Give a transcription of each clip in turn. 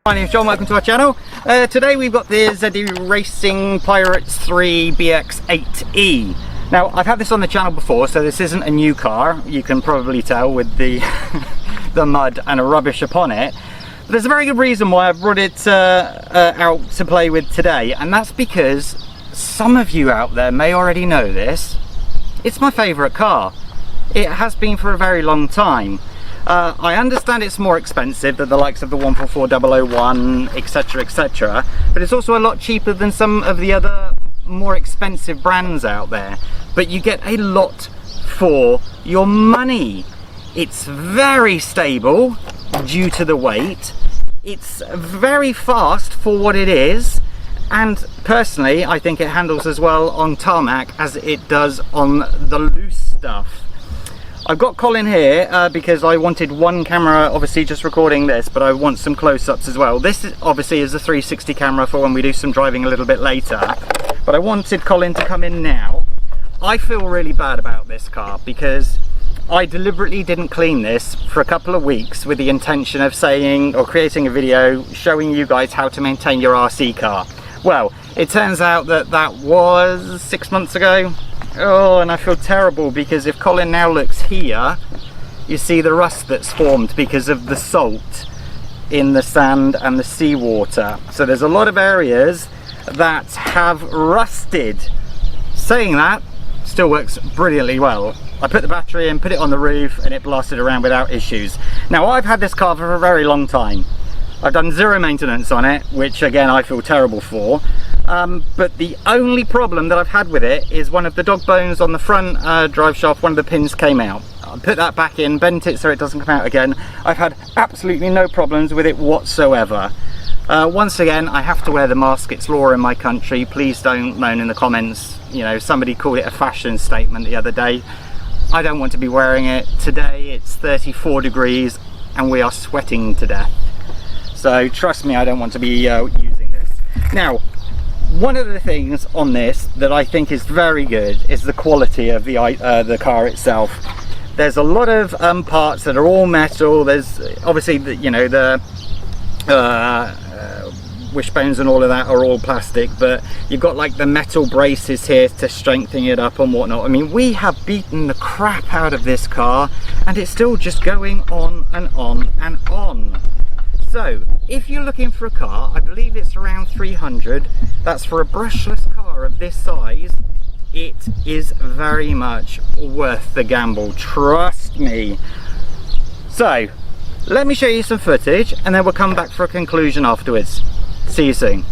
My name is John, welcome to our channel. Today we've got the ZD Racing Pirates 3 BX-8E. Now I've had this on the channel before, so this isn't a new car. You can probably tell with the, the mud and rubbish upon it. But there's a very good reason why I've brought it out to play with today, and that's because some of you out there may already know this. It's my favourite car. It has been for a very long time. I understand it's more expensive than the likes of the 144001, etc, etc, but it's also a lot cheaper than some of the other more expensive brands out there. But you get a lot for your money. It's very stable due to the weight. It's very fast for what it is, and personally I think it handles as well on tarmac as it does on the loose stuff. I've got Colin here because I wanted one camera, obviously just recording this, but I want some close-ups as well. This obviously is a 360 camera for when we do some driving a little bit later, but I wanted Colin to come in now. I feel really bad about this car because I deliberately didn't clean this for a couple of weeks with the intention of saying or creating a video showing you guys how to maintain your RC car. Well, it turns out that that was 6 months ago. Oh, and I feel terrible because if Colin now looks here, you see the rust that's formed because of the salt in the sand and the seawater. So there's a lot of areas that have rusted. Saying that, still works brilliantly well. I put the battery in, put it on the roof, and it blasted around without issues. Now, I've had this car for a very long time. I've done zero maintenance on it, which again I feel terrible for. But the only problem that I've had with it is one of the dog bones on the front drive shaft, one of the pins came out. I put that back in, bent it so it doesn't come out again. I've had absolutely no problems with it whatsoever. Once again, I have to wear the mask. It's law in my country. Please don't moan in the comments. You know, somebody called it a fashion statement the other day. I don't want to be wearing it. Today it's 34 degrees and we are sweating to death. So trust me, I don't want to be using this. Now, one of the things on this that I think is very good is the quality of the car itself. There's a lot of parts that are all metal. There's obviously the wishbones and all of that are all plastic, but you've got like the metal braces here to strengthen it up and whatnot. I mean, we have beaten the crap out of this car and it's still just going on and on and on. So, if you're looking for a car, I believe it's around 300, that's for a brushless car of this size, it is very much worth the gamble, trust me. So, let me show you some footage and then we'll come back for a conclusion afterwards. See you soon.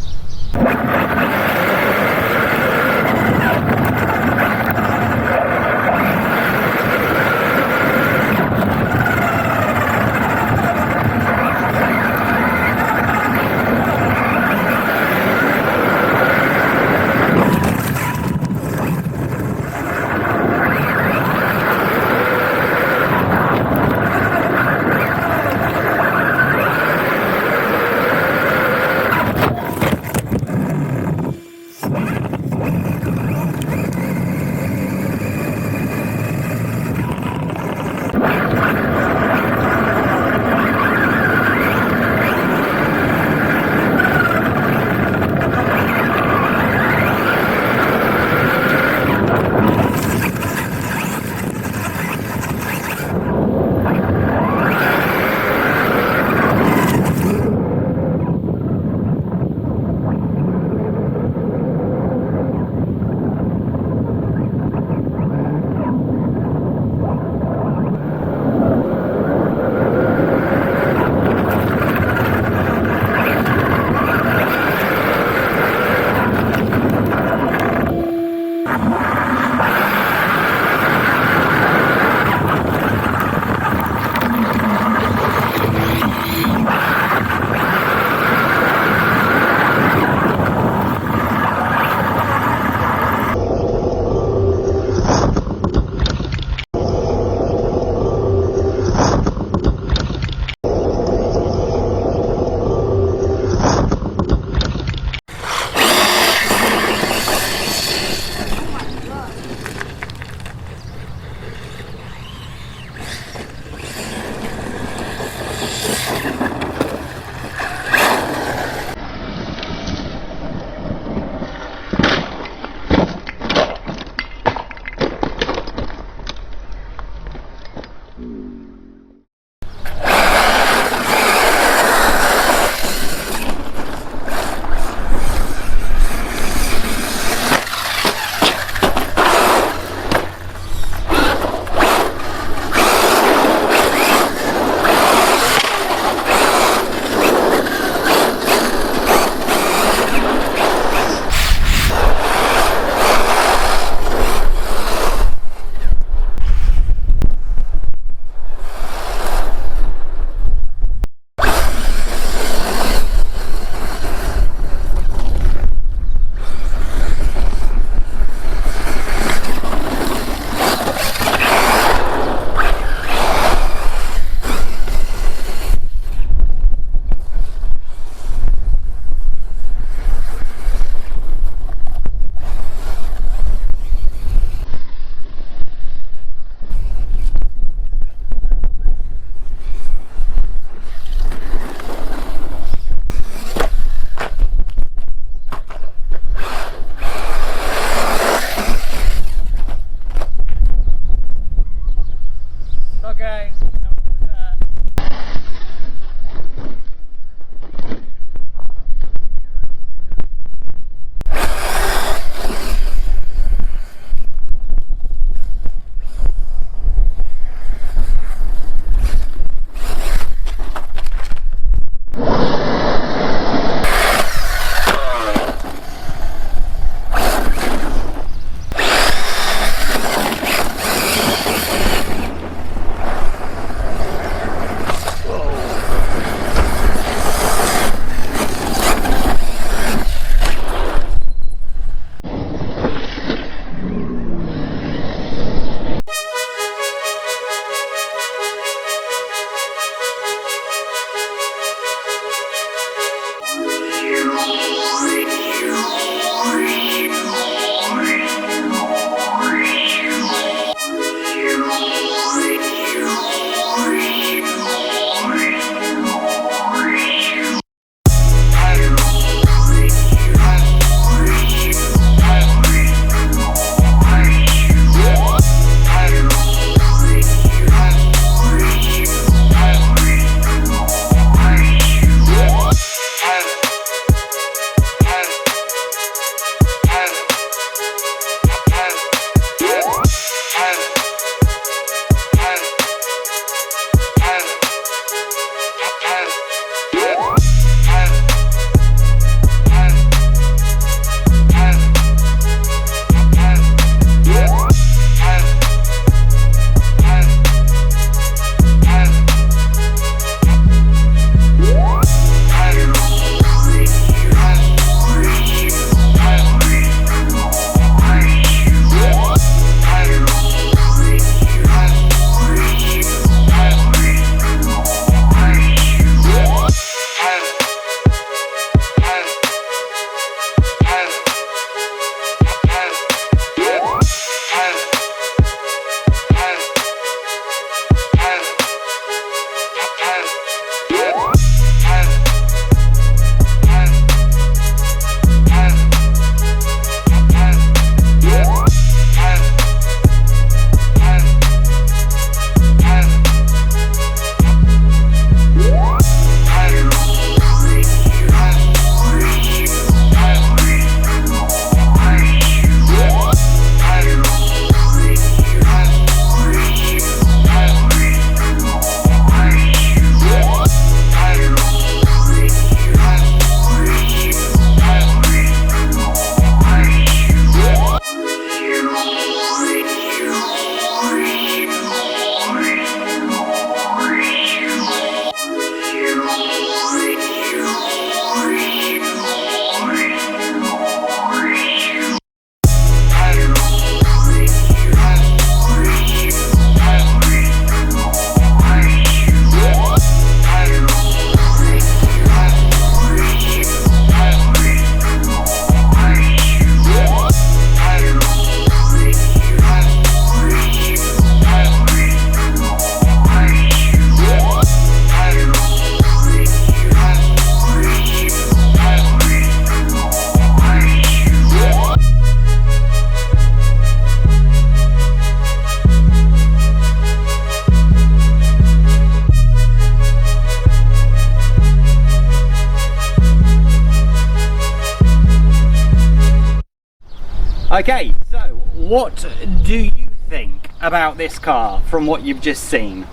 Okay, so what do you think about this car from what you've just seen?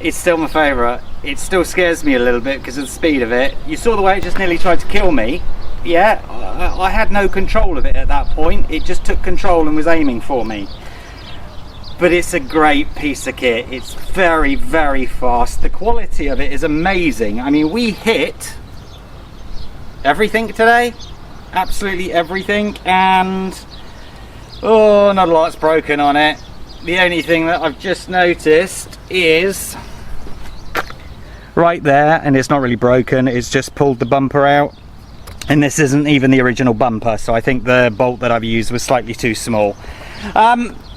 It's still my favourite. It still scares me a little bit because of the speed of it. You saw the way it just nearly tried to kill me. Yeah, I had no control of it at that point. It just took control and was aiming for me. But it's a great piece of kit. It's very, very fast. The quality of it is amazing. I mean, we hit everything today. Absolutely everything. And oh, not a lot's broken on it. The only thing that I've just noticed is right there, and it's not really broken, it's just pulled the bumper out. And this isn't even the original bumper, so I think the bolt that I've used was slightly too small.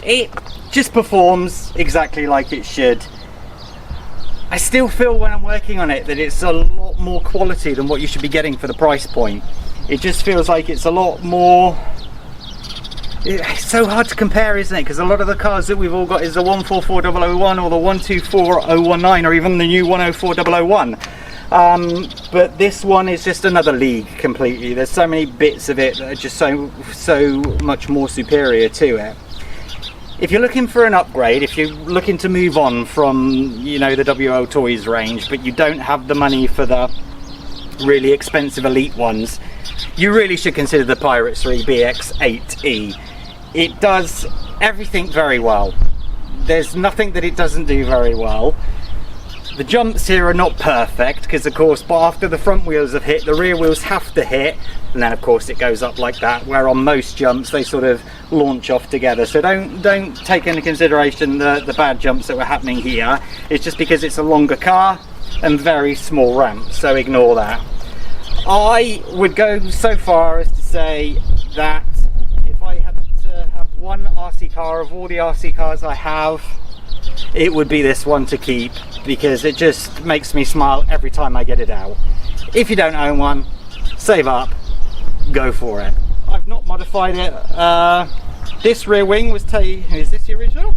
It just performs exactly like it should. I still feel when I'm working on it that it's a lot more quality than what you should be getting for the price point. It just feels like it's a lot more... It's so hard to compare, isn't it? Because a lot of the cars that we've all got is the 144001 or the 124019 or even the new 104001. But this one is just another league completely. There's so many bits of it that are just so much more superior to it. If you're looking for an upgrade, if you're looking to move on from, you know, the WL Toys range, but you don't have the money for the really expensive elite ones, you really should consider the Pirates 3 BX-8E. It does everything very well. There's nothing that it doesn't do very well. The jumps here are not perfect because, of course, after the front wheels have hit, the rear wheels have to hit, and then of course it goes up like that, where on most jumps they sort of launch off together. So don't take into consideration the bad jumps that were happening here. It's just because it's a longer car and very small ramps, so ignore that. I would go so far as to say that if I had to have one RC car of all the RC cars I have, it would be this one to keep, because it just makes me smile every time I get it out. If you don't own one, save up, go for it. I've not modified it. This rear wing was is this the original?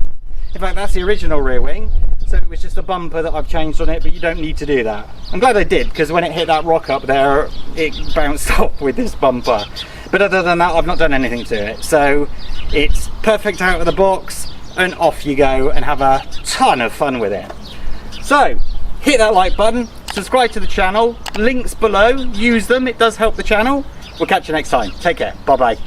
In fact, that's the original rear wing. So it was just a bumper that I've changed on it, but you don't need to do that. I'm glad I did, because when it hit that rock up there, it bounced off with this bumper. But other than that, I've not done anything to it. So it's perfect out of the box, and off you go and have a ton of fun with it. So hit that like button, subscribe to the channel, links below, use them, it does help the channel. We'll catch you next time. Take care. Bye bye.